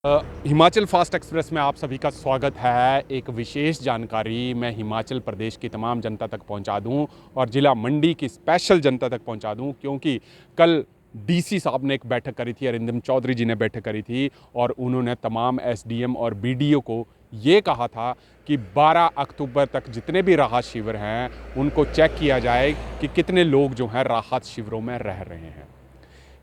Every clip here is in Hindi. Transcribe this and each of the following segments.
हिमाचल फास्ट एक्सप्रेस में आप सभी का स्वागत है। एक विशेष जानकारी मैं हिमाचल प्रदेश की तमाम जनता तक पहुंचा दूं और ज़िला मंडी की स्पेशल जनता तक पहुंचा दूं, क्योंकि कल डीसी साहब ने एक बैठक करी थी, अरिंदम चौधरी जी ने बैठक करी थी और उन्होंने तमाम एसडीएम और बीडीओ को ये कहा था कि 12 अक्टूबर तक जितने भी राहत शिविर हैं उनको चेक किया जाए कि कितने लोग जो हैं राहत शिविरों में रह रहे हैं।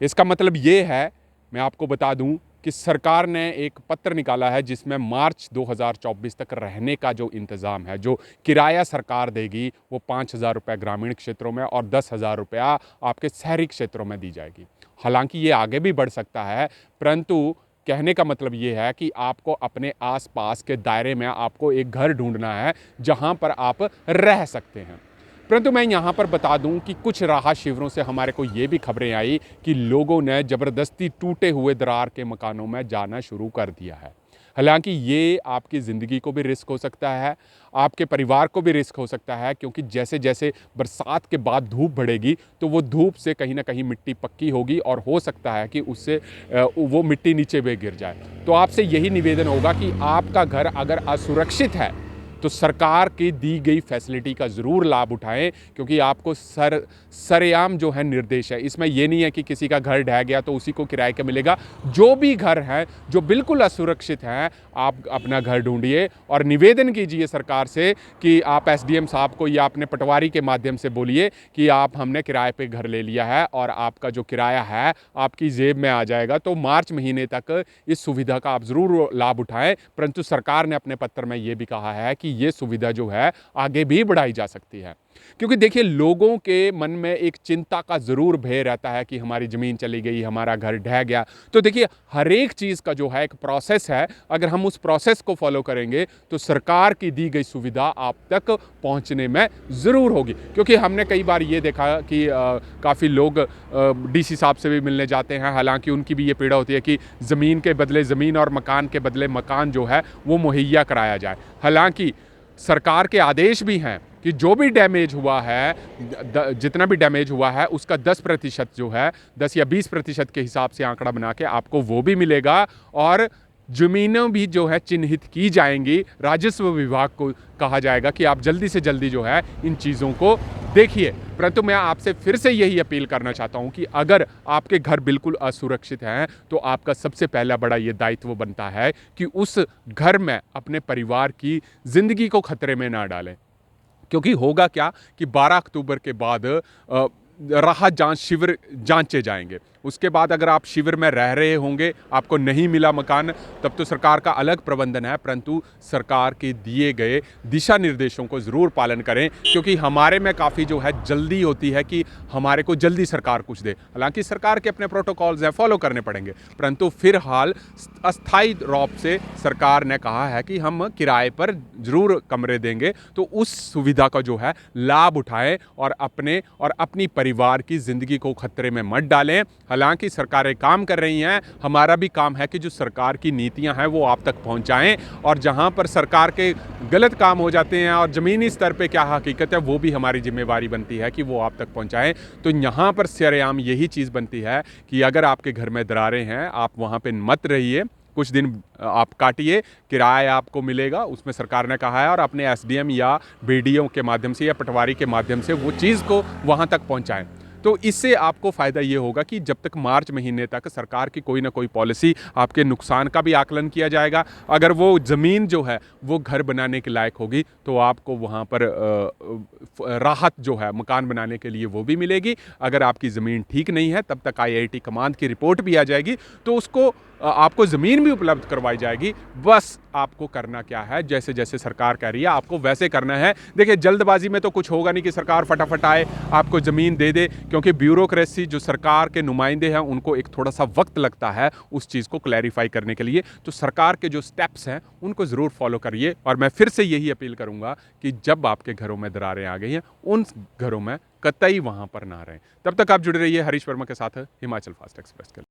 इसका मतलब ये है, मैं आपको बता दूं कि सरकार ने एक पत्र निकाला है जिसमें मार्च 2024 तक रहने का जो इंतज़ाम है, जो किराया सरकार देगी वो 5,000 रुपये ग्रामीण क्षेत्रों में और 10,000 रुपया आपके शहरी क्षेत्रों में दी जाएगी। हालांकि ये आगे भी बढ़ सकता है, परंतु कहने का मतलब ये है कि आपको अपने आसपास के दायरे में आपको एक घर ढूंढना है जहां पर आप रह सकते हैं। परंतु मैं यहाँ पर बता दूं कि कुछ राहत शिविरों से हमारे को ये भी खबरें आई कि लोगों ने ज़बरदस्ती टूटे हुए दरार के मकानों में जाना शुरू कर दिया है। हालांकि ये आपकी ज़िंदगी को भी रिस्क हो सकता है, आपके परिवार को भी रिस्क हो सकता है, क्योंकि जैसे जैसे बरसात के बाद धूप बढ़ेगी तो वो धूप से कहीं ना कहीं मिट्टी पक्की होगी और हो सकता है कि उससे वो मिट्टी नीचे भी गिर जाए। तो आपसे यही निवेदन होगा कि आपका घर अगर असुरक्षित है तो सरकार की दी गई फैसिलिटी का ज़रूर लाभ उठाएं, क्योंकि आपको सरेआम जो है निर्देश है। इसमें यह नहीं है कि किसी का घर ढह गया तो उसी को किराए का मिलेगा। जो भी घर हैं जो बिल्कुल असुरक्षित हैं, आप अपना घर ढूंढिए और निवेदन कीजिए सरकार से कि आप एसडीएम साहब को या अपने पटवारी के माध्यम से बोलिए कि आप हमने किराए पे घर ले लिया है और आपका जो किराया है आपकी जेब में आ जाएगा। तो मार्च महीने तक इस सुविधा का आप ज़रूर लाभ उठाएं। परंतु सरकार ने अपने पत्र में ये भी कहा है कि ये सुविधा जो है आगे भी बढ़ाई जा सकती है, क्योंकि देखिए लोगों के मन में एक चिंता का जरूर भय रहता है कि हमारी जमीन चली गई, हमारा घर ढह गया। तो देखिए हर एक चीज का जो है एक प्रोसेस है, अगर हम उस प्रोसेस को फॉलो करेंगे तो सरकार की दी गई सुविधा आप तक पहुंचने में जरूर होगी। क्योंकि हमने कई बार ये देखा कि काफ़ी लोग डीसी साहब से भी मिलने जाते हैं, हालांकि उनकी भी ये पीड़ा होती है कि ज़मीन के बदले ज़मीन और मकान के बदले मकान जो है वो मुहैया कराया जाए। हालांकि सरकार के आदेश भी हैं कि जो भी डैमेज हुआ है, जितना भी डैमेज हुआ है उसका 10% जो है 10 या 20% के हिसाब से आंकड़ा बना के आपको वो भी मिलेगा और ज़मीनें भी जो है चिन्हित की जाएंगी। राजस्व विभाग को कहा जाएगा कि आप जल्दी से जल्दी जो है इन चीज़ों को देखिए। परंतु मैं आपसे फिर से यही अपील करना चाहता हूं कि अगर आपके घर बिल्कुल असुरक्षित हैं तो आपका सबसे पहला बड़ा ये दायित्व बनता है कि उस घर में अपने परिवार की ज़िंदगी को खतरे में ना डालें। क्योंकि होगा क्या कि 12 अक्टूबर के बाद राहत जांच शिविर जांचे जाएंगे। उसके बाद अगर आप शिविर में रह रहे होंगे, आपको नहीं मिला मकान, तब तो सरकार का अलग प्रबंधन है, परंतु सरकार के दिए गए दिशा निर्देशों को ज़रूर पालन करें। क्योंकि हमारे में काफ़ी जो है जल्दी होती है कि हमारे को जल्दी सरकार कुछ दे। हालांकि सरकार के अपने प्रोटोकॉल्स हैं, फॉलो करने पड़ेंगे, परंतु फिलहाल अस्थायी रूप से सरकार ने कहा है कि हम किराए पर ज़रूर कमरे देंगे। तो उस सुविधा का जो है लाभ उठाएं और अपने और अपनी परिवार की ज़िंदगी को खतरे में मत डालें। हालांकि सरकारें काम कर रही हैं, हमारा भी काम है कि जो सरकार की नीतियां हैं वो आप तक पहुंचाएं, और जहां पर सरकार के गलत काम हो जाते हैं और ज़मीनी स्तर पे क्या हकीकत है वो भी हमारी जिम्मेवारी बनती है कि वो आप तक पहुंचाएं। तो यहाँ पर सरेआम यही चीज़ बनती है कि अगर आपके घर में दरारें हैं, आप वहाँ पे मत रहिए, कुछ दिन आप काटिए, किराया आपको मिलेगा, उसमें सरकार ने कहा है, और अपने एसडीएम या बीडीओ के माध्यम से या पटवारी के माध्यम से वो चीज़ को वहाँ तक पहुँचाएं। तो इससे आपको फ़ायदा ये होगा कि जब तक मार्च महीने तक सरकार की कोई ना कोई पॉलिसी, आपके नुकसान का भी आकलन किया जाएगा। अगर वो ज़मीन जो है वो घर बनाने के लायक होगी तो आपको वहाँ पर राहत जो है मकान बनाने के लिए वो भी मिलेगी। अगर आपकी ज़मीन ठीक नहीं है तब तक आईआईटी कमांड की रिपोर्ट भी आ जाएगी, तो उसको आपको ज़मीन भी उपलब्ध करवाई जाएगी। बस आपको करना क्या है, जैसे जैसे सरकार कह रही है आपको वैसे करना है। देखिए जल्दबाजी में तो कुछ होगा नहीं कि सरकार फटाफट आए आपको ज़मीन दे दे, क्योंकि ब्यूरोक्रेसी जो सरकार के नुमाइंदे हैं उनको एक थोड़ा सा वक्त लगता है उस चीज़ को क्लैरिफाई करने के लिए। तो सरकार के जो स्टेप्स हैं उनको ज़रूर फॉलो करिए। और मैं फिर से यही अपील करूँगा कि जब आपके घरों में दरारें आ गई हैं, उन घरों में कतई वहाँ पर ना रहें। तब तक आप जुड़े रहिए हरीश वर्मा के साथ हिमाचल फास्ट एक्सप्रेस के लिए।